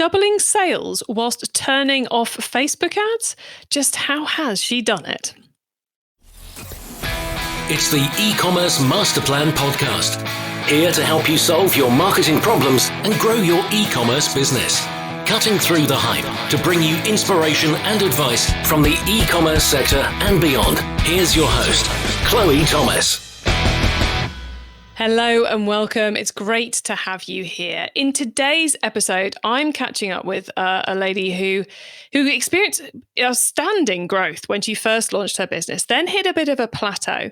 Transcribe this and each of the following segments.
doubling sales whilst turning off Facebook ads? Just how has she done it? It's the e-commerce master plan podcast. Here to help you solve your marketing problems and grow your e-commerce business. Cutting through the hype to bring you inspiration and advice from the e-commerce sector and beyond. Here's your host, Chloe Thomas. Hello and welcome. It's great to have you here. In today's episode, I'm catching up with a lady who experienced outstanding growth when she first launched her business, then hit a bit of a plateau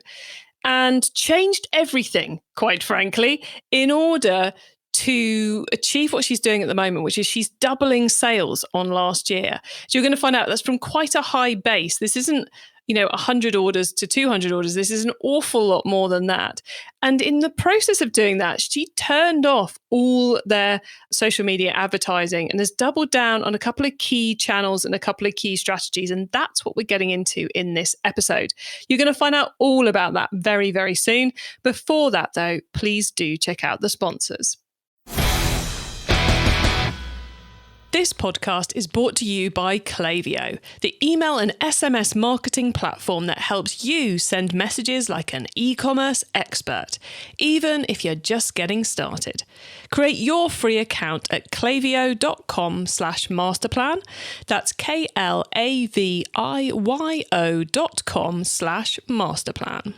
and changed everything, quite frankly, in order to achieve what she's doing at the moment, which is she's doubling sales on last year. So you're going to find out that's from quite a high base. This isn't 100 orders to 200 orders. This is an awful lot more than that. And in the process of doing that, she turned off all their social media advertising and has doubled down on a couple of key channels and a couple of key strategies. And that's what we're getting into in this episode. You're going to find out all about that very, very soon. Before that, though, please do check out the sponsors. This podcast is brought to you by Klaviyo, the email and SMS marketing platform that helps you send messages like an e-commerce expert, even if you're just getting started. Create your free account at klaviyo.com/masterplan. That's klaviyo.com/masterplan.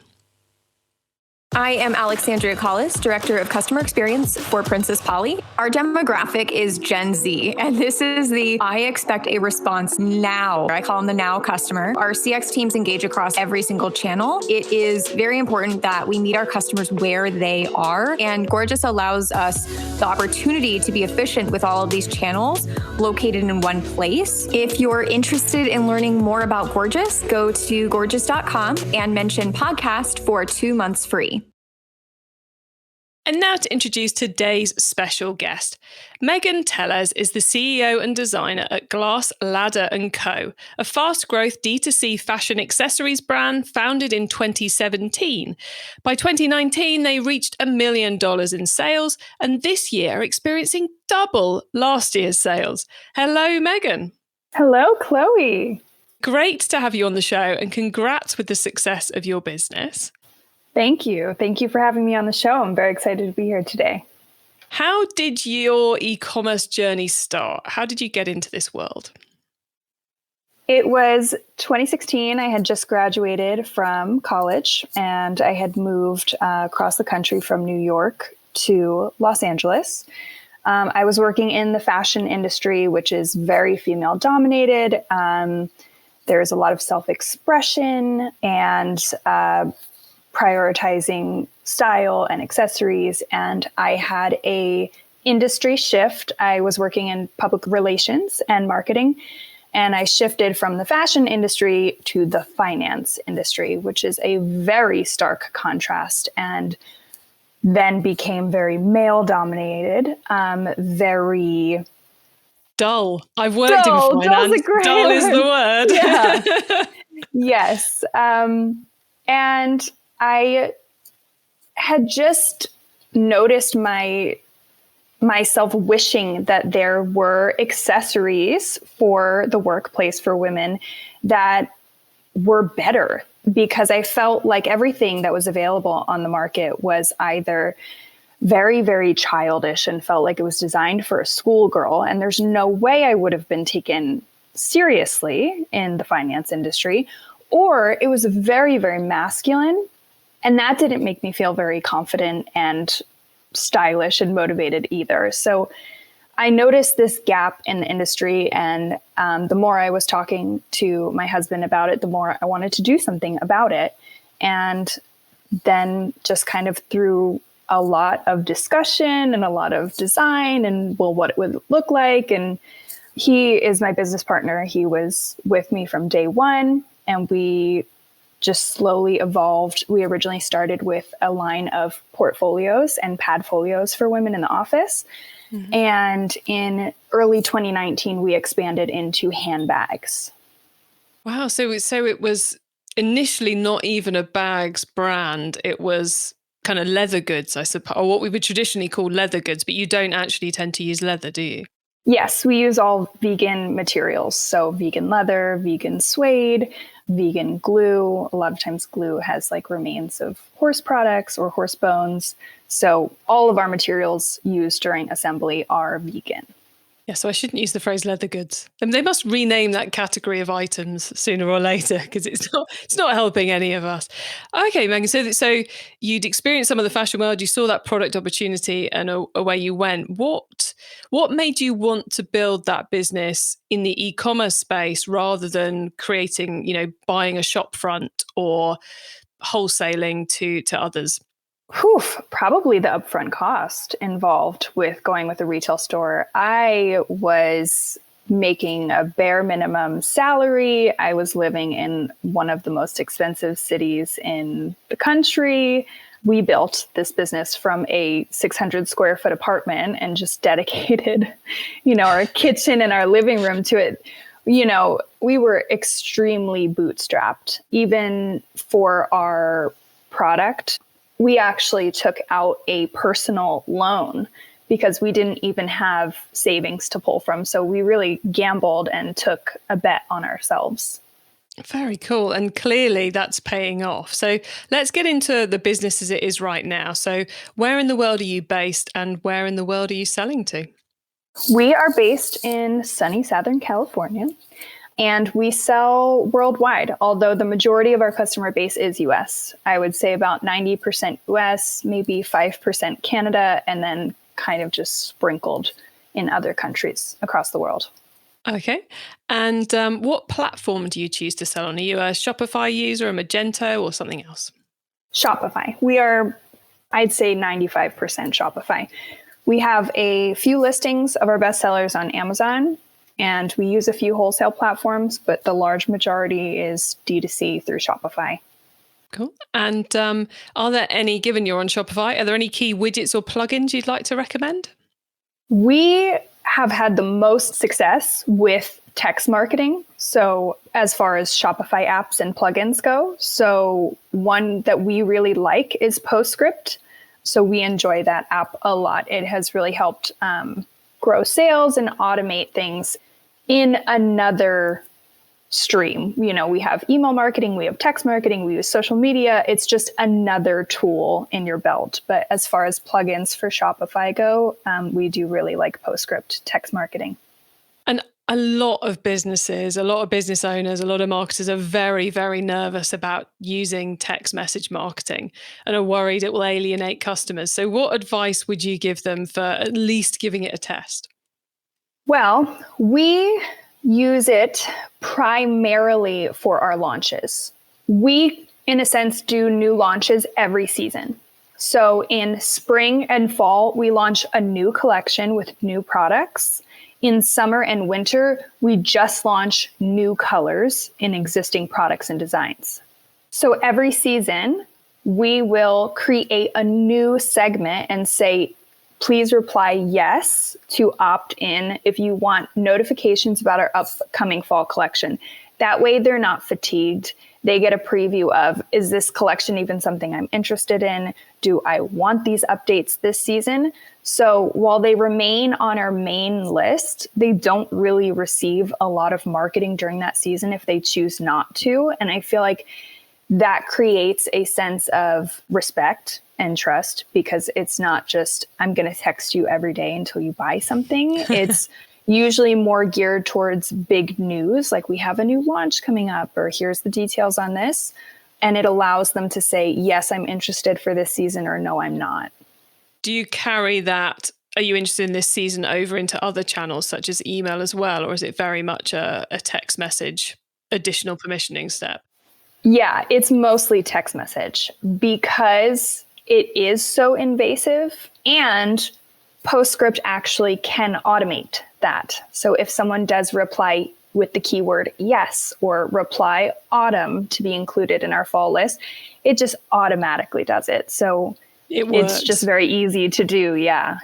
I am Alexandria Collis, Director of Customer Experience for Princess Polly. Our demographic is Gen Z, and this is the I expect a response now. I call them the now customer. Our CX teams engage across every single channel. It is very important that we meet our customers where they are, and Gorgias allows us the opportunity to be efficient with all of these channels located in one place. If you're interested in learning more about Gorgias, go to gorgias.com and mention podcast for 2 months free. And now to introduce today's special guest. Megan Tellez is the CEO and designer at Glass Ladder & Co., a fast-growth D2C fashion accessories brand founded in 2017. By 2019, they reached $1 million in sales, and this year are experiencing double last year's sales. Hello, Megan. Hello, Chloe. Great to have you on the show, and congrats with the success of your business. Thank you. Thank you for having me on the show. I'm very excited to be here today. How did your e-commerce journey start? How did you get into this world? It was 2016. I had just graduated from college and I had moved across the country from New York to Los Angeles. I was working in the fashion industry, which is very female dominated. There's a lot of self-expression and prioritizing style and accessories. And I had a industry shift. I was working in public relations and marketing, and I shifted from the fashion industry to the finance industry, which is a very stark contrast, and then became very male dominated, very dull. I've worked in finance. Dull is the word. Yeah. Yes. And I had just noticed myself wishing that there were accessories for the workplace for women that were better, because I felt like everything that was available on the market was either very, very childish and felt like it was designed for a schoolgirl. And there's no way I would have been taken seriously in the finance industry, or it was very, very masculine. And that didn't make me feel very confident and stylish and motivated either. So I noticed this gap in the industry. And the more I was talking to my husband about it, the more I wanted to do something about it. And then just kind of through a lot of discussion and a lot of design and, well, what it would look like. And he is my business partner. He was with me from day one, and we just slowly evolved. We originally started with a line of portfolios and padfolios for women in the office. Mm-hmm. And in early 2019, we expanded into handbags. Wow. So it was initially not even a bags brand. It was kind of leather goods, I suppose, or what we would traditionally call leather goods, but you don't actually tend to use leather, do you? Yes, we use all vegan materials. So vegan leather, vegan suede, vegan glue. A lot of times glue has like remains of horse products or horse bones. So all of our materials used during assembly are vegan. Yeah, so I shouldn't use the phrase leather goods. And they must rename that category of items sooner or later because it's not helping any of us. Okay, Megan. So you'd experienced some of the fashion world, you saw that product opportunity, and away you went. What made you want to build that business in the e-commerce space rather than creating, buying a shop front or wholesaling to others? Whew, probably the upfront cost involved with going with a retail store. I was making a bare minimum salary. I was living in one of the most expensive cities in the country. We built this business from a 600 square foot apartment and just dedicated, our kitchen and our living room to it. We were extremely bootstrapped, even for our product. We actually took out a personal loan because we didn't even have savings to pull from. So we really gambled and took a bet on ourselves. Very cool. And clearly that's paying off. So let's get into the business as it is right now. So where in the world are you based and where in the world are you selling to? We are based in sunny Southern California. And we sell worldwide, although the majority of our customer base is US. I would say about 90% US, maybe 5% Canada, and then kind of just sprinkled in other countries across the world. Okay. And what platform do you choose to sell on? Are you a Shopify user, a Magento, or something else? Shopify. We are, I'd say, 95% Shopify. We have a few listings of our bestsellers on Amazon. And we use a few wholesale platforms, but the large majority is D2C through Shopify. Cool. And are there any, given you're on Shopify, are there any key widgets or plugins you'd like to recommend? We have had the most success with text marketing. So as far as Shopify apps and plugins go, so one that we really like is Postscript. So we enjoy that app a lot. It has really helped grow sales and automate things in another stream. We have email marketing, we have text marketing, we use social media. It's just another tool in your belt. But as far as plugins for Shopify go, we do really like Postscript text marketing. And a lot of businesses, a lot of business owners, a lot of marketers are very, very nervous about using text message marketing and are worried it will alienate customers. So what advice would you give them for at least giving it a test? Well, we use it primarily for our launches. We, in a sense, do new launches every season. So in spring and fall, we launch a new collection with new products. In summer and winter, we just launch new colors in existing products and designs. So every season, we will create a new segment and say, please reply yes to opt in if you want notifications about our upcoming fall collection. That way they're not fatigued. They get a preview of, is this collection even something I'm interested in? Do I want these updates this season? So while they remain on our main list, they don't really receive a lot of marketing during that season if they choose not to. And I feel like that creates a sense of respect and trust because it's not just, I'm going to text you every day until you buy something. It's usually more geared towards big news, like we have a new launch coming up, or here's the details on this. And it allows them to say, yes, I'm interested for this season, or no, I'm not. Do you carry that, are you interested in this season, over into other channels such as email as well? Or is it very much a text message additional permissioning step? Yeah, it's mostly text message because it is so invasive, and Postscript actually can automate that. So if someone does reply with the keyword yes, or reply autumn to be included in our fall list, it just automatically does it. So it's just very easy to do. Yeah.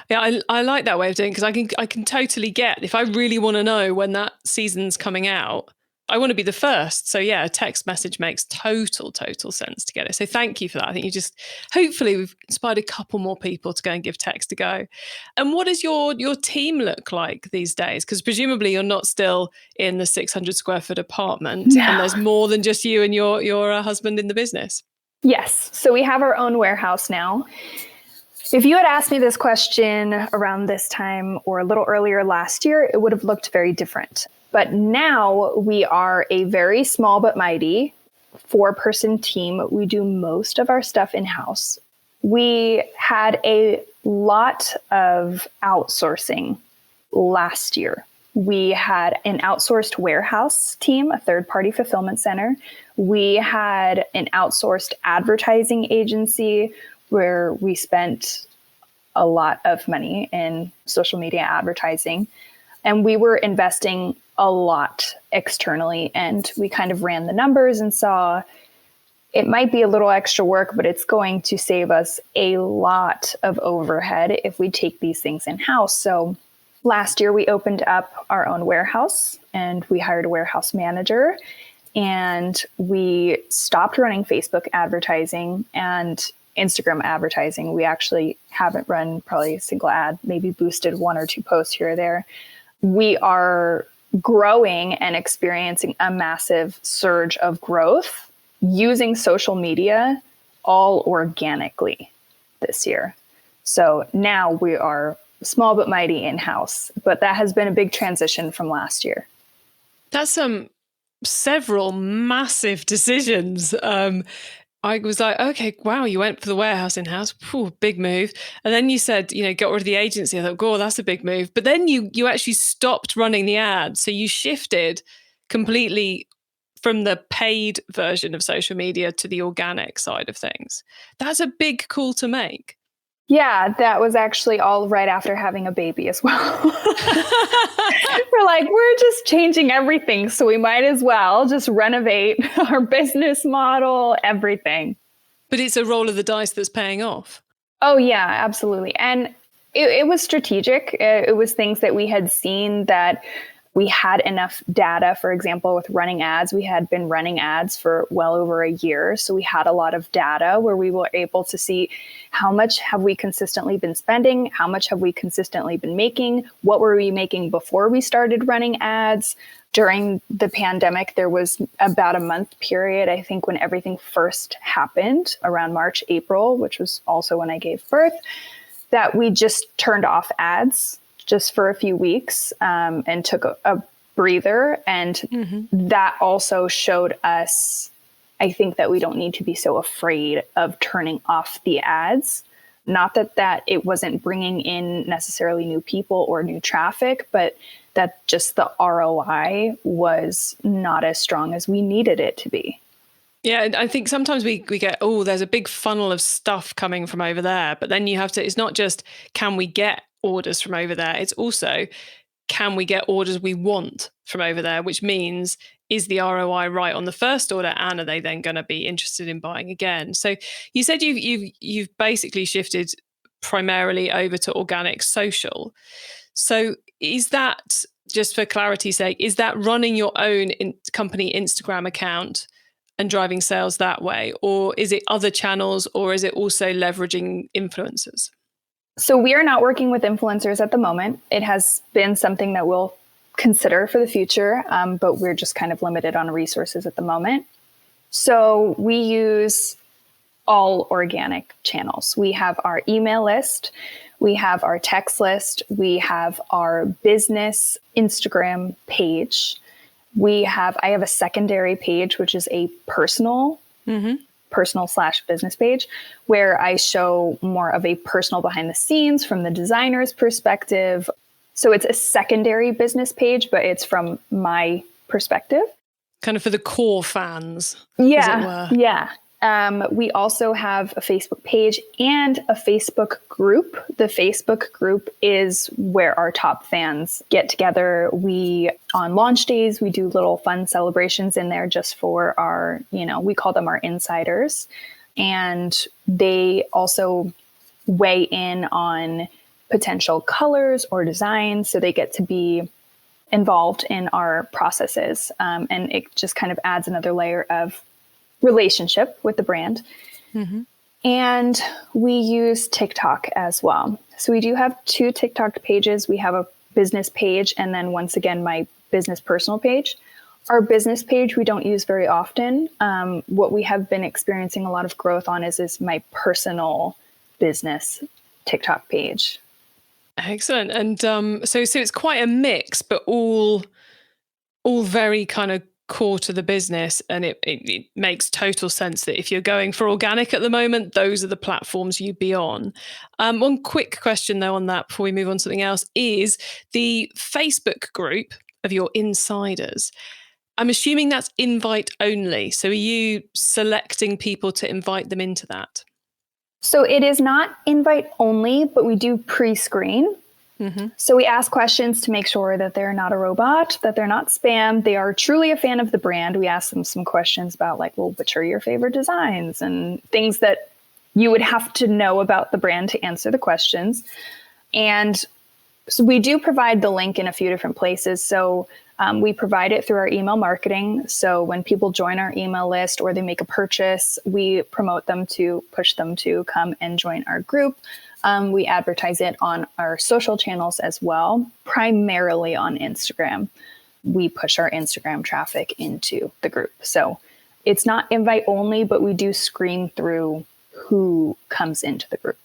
I like that way of doing it because I can totally get, if I really want to know when that season's coming out, I want to be the first. So yeah, a text message makes total sense to get it. So thank you for that. I think hopefully we've inspired a couple more people to go and give text a go. And what does your team look like these days? Because presumably you're not still in the 600 square foot apartment, No. and there's more than just you and your husband in the business. Yes. So we have our own warehouse now. If you had asked me this question around this time or a little earlier last year, it would have looked very different. But now we are a very small but mighty 4-person team. We do most of our stuff in-house. We had a lot of outsourcing last year. We had an outsourced warehouse team, a third-party fulfillment center. We had an outsourced advertising agency where we spent a lot of money in social media advertising. And we were investing a lot externally. And we kind of ran the numbers and saw it might be a little extra work, but it's going to save us a lot of overhead if we take these things in-house. So last year we opened up our own warehouse and we hired a warehouse manager. And we stopped running Facebook advertising and Instagram advertising. We actually haven't run probably a single ad, maybe boosted 1 or 2 posts here or there. We are growing and experiencing a massive surge of growth using social media all organically this year. So now we are small but mighty in-house, but that has been a big transition from last year. That's several massive decisions. I was like, okay, wow, you went for the warehouse in-house, big move. And then you said, get rid of the agency. I thought, oh, that's a big move. But then you actually stopped running the ads. So you shifted completely from the paid version of social media to the organic side of things. That's a big call to make. Yeah, that was actually all right after having a baby as well. We're just changing everything. So we might as well just renovate our business model, everything. But it's a roll of the dice that's paying off. Oh, yeah, absolutely. And it was strategic. It was things that we had seen that we had enough data. For example, with running ads, we had been running ads for well over a year. So we had a lot of data where we were able to see how much have we consistently been spending? How much have we consistently been making? What were we making before we started running ads? During the pandemic, there was about a month period, I think, when everything first happened around March, April, which was also when I gave birth, that we just turned off ads just for a few weeks and took a breather. And that also showed us, I think, that we don't need to be so afraid of turning off the ads. Not that it wasn't bringing in necessarily new people or new traffic, but that just the ROI was not as strong as we needed it to be. Yeah, I think sometimes we get, there's a big funnel of stuff coming from over there. But then it's not just, can we get orders from over there? It's also, can we get orders we want from over there? Which means, is the ROI right on the first order, and are they then going to be interested in buying again? So you said you've basically shifted primarily over to organic social. So is that, just for clarity's sake, is that running your own company Instagram account and driving sales that way? Or is it other channels, or is it also leveraging influencers? So we are not working with influencers at the moment. It has been something that we'll consider for the future, but we're just kind of limited on resources at the moment. So we use all organic channels. We have our email list, we have our text list, we have our business Instagram page. I have a secondary page, which is a personal /business page, where I show more of a personal behind the scenes from the designer's perspective. So it's a secondary business page, but it's from my perspective. Kind of for the core fans, yeah, as it were. Yeah. We also have a Facebook page and a Facebook group. The Facebook group is where our top fans get together. On launch days, we do little fun celebrations in there just for our, we call them our insiders. And they also weigh in on potential colors or designs. So they get to be involved in our processes. And it just kind of adds another layer of relationship with the brand. Mm-hmm. And we use TikTok as well. So we do have 2 TikTok pages. We have a business page, and then once again, my business personal page. Our business page we don't use very often. What we have been experiencing a lot of growth on is my personal business TikTok page. Excellent. And so it's quite a mix, but all very kind of core to the business. And it makes total sense that if you're going for organic at the moment, those are the platforms you'd be on. One quick question though on that before we move on to something else is the Facebook group of your insiders. I'm assuming that's invite only. So are you selecting people to invite them into that? So it is not invite only, but we do pre-screen. Mm-hmm. So we ask questions to make sure that they're not a robot, that they're not spam. They are truly a fan of the brand. We ask them some questions about like, well, which are your favorite designs and things that you would have to know about the brand to answer the questions. And so we do provide the link in a few different places. So we provide it through our email marketing. So when people join our email list or they make a purchase, we promote them to push them to come and join our group. We advertise it on our social channels as well, primarily on Instagram. We push our Instagram traffic into the group. So it's not invite only, but we do screen through who comes into the group.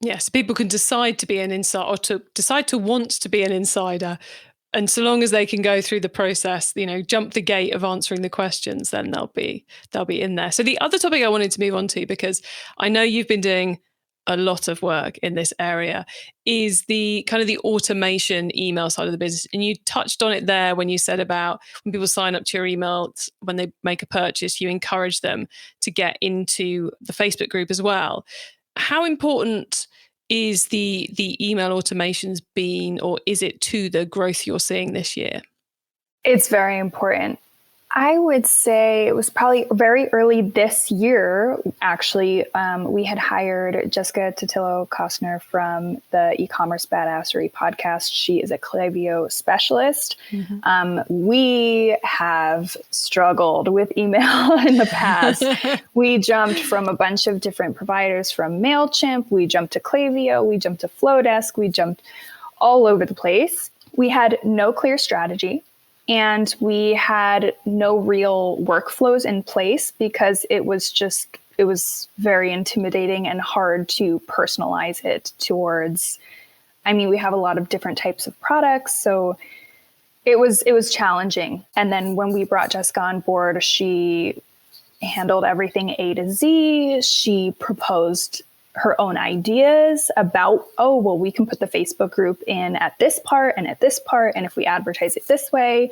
Yes, people can decide to be an insider or to decide to want to be an insider. And so long as they can go through the process, jump the gate of answering the questions, then they'll be in there. So the other topic I wanted to move on to, because I know you've been doing a lot of work in this area, is the kind of the automation email side of the business. And you touched on it there when you said about when people sign up to your email, when they make a purchase, you encourage them to get into the Facebook group as well. How important is the email automations been, or is it to the growth you're seeing this year? It's very important. I would say it was probably very early this year, actually. We had hired Jessica Totillo-Costner from the E-commerce Badassery podcast. She is a Klaviyo specialist. Mm-hmm. We have struggled with email in the past. We jumped from a bunch of different providers, from MailChimp, we jumped to Klaviyo, we jumped to Flowdesk, we jumped all over the place. We had no clear strategy. And we had no real workflows in place because it was very intimidating and hard to personalize it towards, we have a lot of different types of products. So it was challenging. And then when we brought Jessica on board, she handled everything A to Z. She proposed her own ideas about, we can put the Facebook group in at this part and at this part. And if we advertise it this way,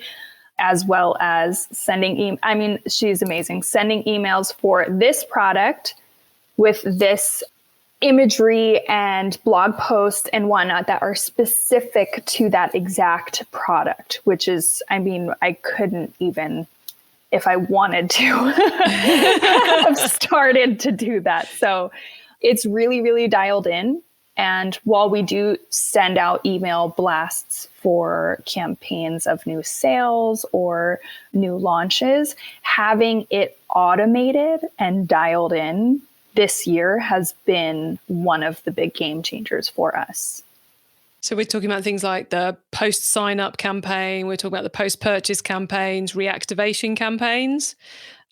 as well as sending, she's amazing. Sending emails for this product with this imagery and blog posts and whatnot that are specific to that exact product, which is, I couldn't even, if I wanted to, have started to do that. So it's really, really dialed in. And while we do send out email blasts for campaigns of new sales or new launches, having it automated and dialed in this year has been one of the big game changers for us. So we're talking about things like the post sign up campaign, we're talking about the post purchase campaigns, reactivation campaigns.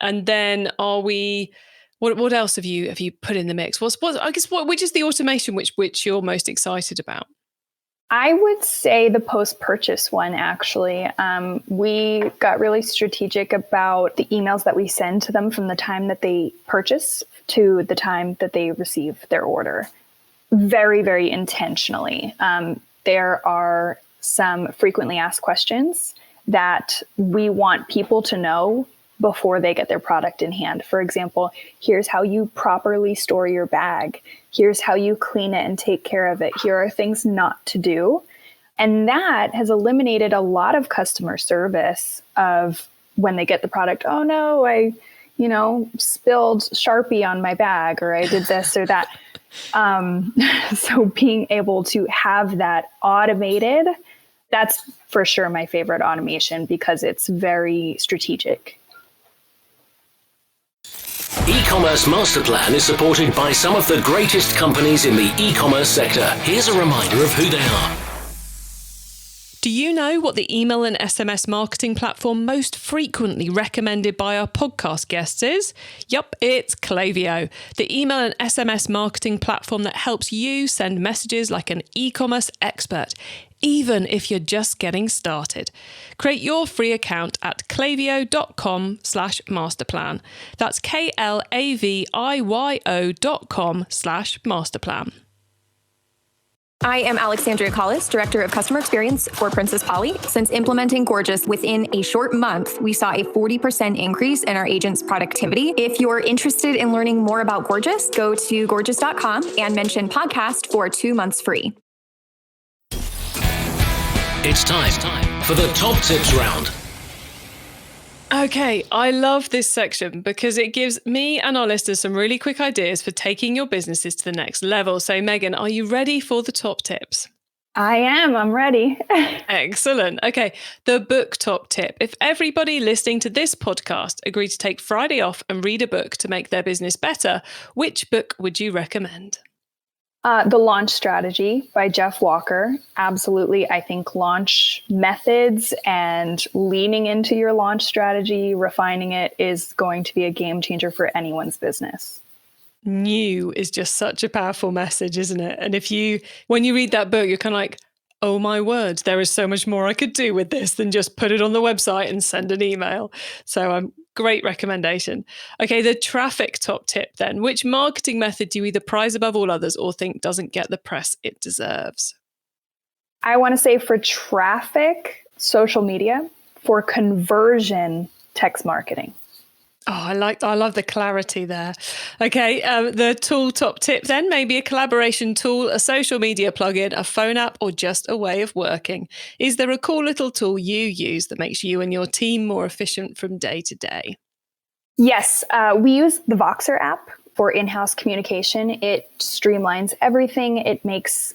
And then what else have you put in the mix? Which is the automation which you're most excited about? I would say the post-purchase one, actually. We got really strategic about the emails that we send to them from the time that they purchase to the time that they receive their order. Very, very intentionally. There are some frequently asked questions that we want people to know before they get their product in hand. For example, here's how you properly store your bag. Here's how you clean it and take care of it. Here are things not to do. And that has eliminated a lot of customer service of when they get the product, oh no, I, spilled Sharpie on my bag, or I did this or that. So being able to have that automated That's for sure my favorite automation because it's very strategic. E-commerce Master Plan is supported by some of the greatest companies in the e-commerce sector. Here's a reminder of who they are. Do you know what the email and SMS marketing platform most frequently recommended by our podcast guests is? Yup, it's Klaviyo, the email and SMS marketing platform that helps you send messages like an e-commerce expert, even if you're just getting started. Create your free account at klaviyo.com/masterplan. That's KLAVIYO.com/masterplan. I am Alexandria Collis, Director of Customer Experience for Princess Polly. Since implementing Gorgeous within a short month, we saw a 40% increase in our agents' productivity. If you're interested in learning more about Gorgeous, go to gorgeous.com and mention podcast for 2 months free. It's time for the top tips round. Okay, I love this section because it gives me and our listeners some really quick ideas for taking your businesses to the next level. So, Megan, are you ready for the top tips? I am. I'm ready. Excellent. Okay, the book top tip. If everybody listening to this podcast agreed to take Friday off and read a book to make their business better, which book would you recommend? The Launch Strategy by Jeff Walker. Absolutely. I think launch methods and leaning into your launch strategy, refining it is going to be a game changer for anyone's business. New is just such a powerful message, isn't it? And when you read that book, you're kind of like, oh my word, there is so much more I could do with this than just put it on the website and send an email. So great recommendation. Okay, the traffic top tip then. Which marketing method do you either prize above all others or think doesn't get the press it deserves? I want to say for traffic, social media. For conversion, text marketing. Oh, I love the clarity there. Okay, the tool top tip then, maybe a collaboration tool, a social media plugin, a phone app, or just a way of working. Is there a cool little tool you use that makes you and your team more efficient from day to day? Yes, we use the Voxer app for in-house communication. It streamlines everything. It makes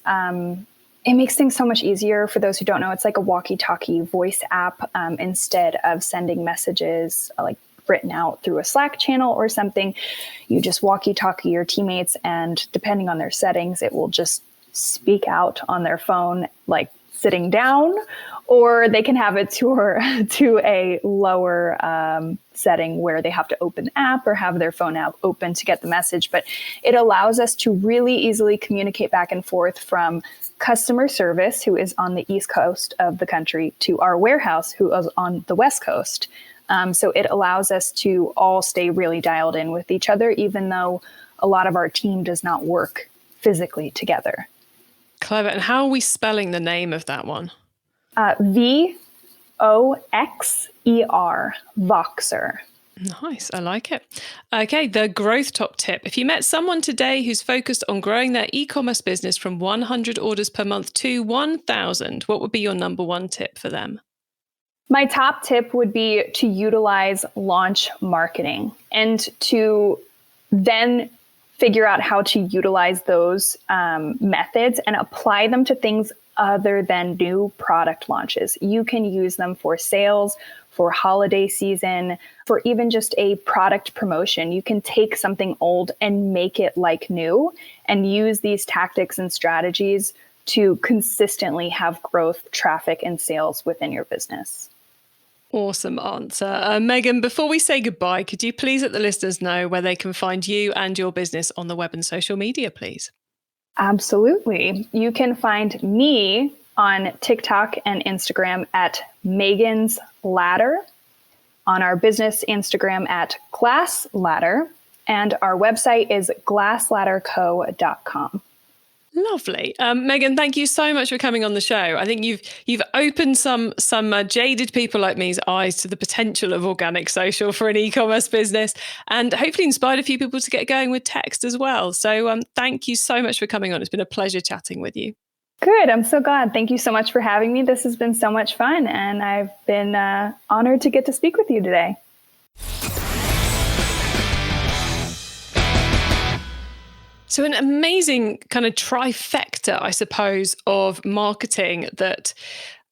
things so much easier. For those who don't know, it's like a walkie-talkie voice app instead of sending messages like written out through a Slack channel or something. You just walkie-talkie your teammates, and depending on their settings, it will just speak out on their phone, like sitting down, or they can have it to a lower setting where they have to open the app or have their phone app open to get the message. But it allows us to really easily communicate back and forth from customer service, who is on the East Coast of the country, to our warehouse, who is on the West Coast. So it allows us to all stay really dialed in with each other, even though a lot of our team does not work physically together. Clever. And how are we spelling the name of that one? Voxer, Voxer. Nice. I like it. Okay, the growth top tip. If you met someone today who's focused on growing their e-commerce business from 100 orders per month to 1,000, what would be your number one tip for them? My top tip would be to utilize launch marketing and to then figure out how to utilize those methods and apply them to things other than new product launches. You can use them for sales, for holiday season, for even just a product promotion. You can take something old and make it like new and use these tactics and strategies to consistently have growth, traffic, and sales within your business. Awesome answer. Megan, before we say goodbye, could you please let the listeners know where they can find you and your business on the web and social media, please? Absolutely. You can find me on TikTok and Instagram at Megan's Ladder, on our business Instagram at Glass Ladder, and our website is glassladderco.com. Lovely. Megan, thank you so much for coming on the show. I think you've opened some jaded people like me's eyes to the potential of organic social for an e-commerce business, and hopefully inspired a few people to get going with text as well. So thank you so much for coming on. It's been a pleasure chatting with you. Good. I'm so glad. Thank you so much for having me. This has been so much fun, and I've been honored to get to speak with you today. So an amazing kind of trifecta, I suppose, of marketing that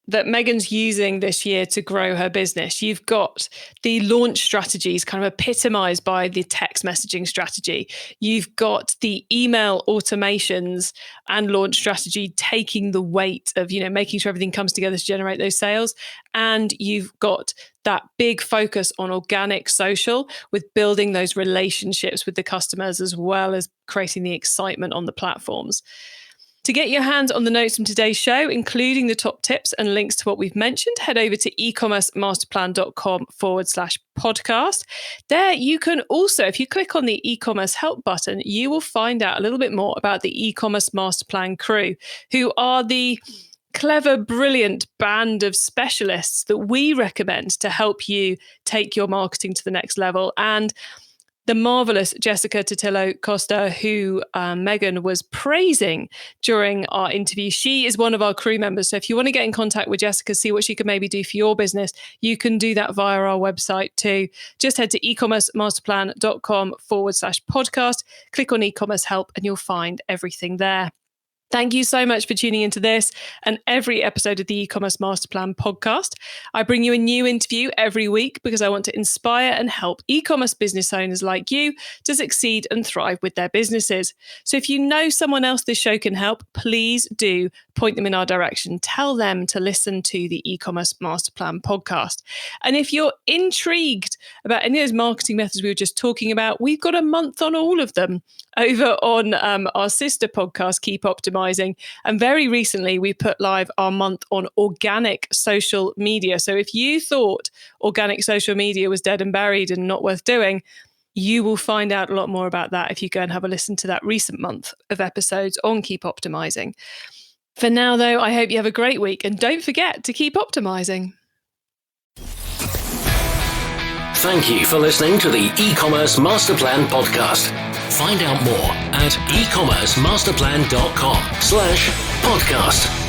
that Megan's using this year to grow her business. You've got the launch strategies kind of epitomized by the text messaging strategy. You've got the email automations and launch strategy taking the weight of, making sure everything comes together to generate those sales. And you've got that big focus on organic social with building those relationships with the customers as well as creating the excitement on the platforms. To get your hands on the notes from today's show, including the top tips and links to what we've mentioned, head over to ecommercemasterplan.com/podcast. There you can also, if you click on the e-commerce help button, you will find out a little bit more about the e-commerce master plan crew, who are the clever, brilliant band of specialists that we recommend to help you take your marketing to the next level. And the marvelous Jessica Totillo Costa, who Megan was praising during our interview. She is one of our crew members. So if you want to get in contact with Jessica, see what she can maybe do for your business, you can do that via our website too. Just head to ecommercemasterplan.com/podcast, click on e-commerce help, and you'll find everything there. Thank you so much for tuning into this and every episode of the E-commerce Master Plan podcast. I bring you a new interview every week because I want to inspire and help e-commerce business owners like you to succeed and thrive with their businesses. So if you know someone else this show can help, please do point them in our direction. Tell them to listen to the E-commerce Master Plan podcast. And if you're intrigued about any of those marketing methods we were just talking about, we've got a month on all of them over on our sister podcast, Keep Optimizing. And very recently, we put live our month on organic social media. So if you thought organic social media was dead and buried and not worth doing, you will find out a lot more about that if you go and have a listen to that recent month of episodes on Keep Optimizing. For now, though, I hope you have a great week and don't forget to keep optimizing. Thank you for listening to the E-commerce Master Plan podcast. Find out more at ecommercemasterplan.com/podcast.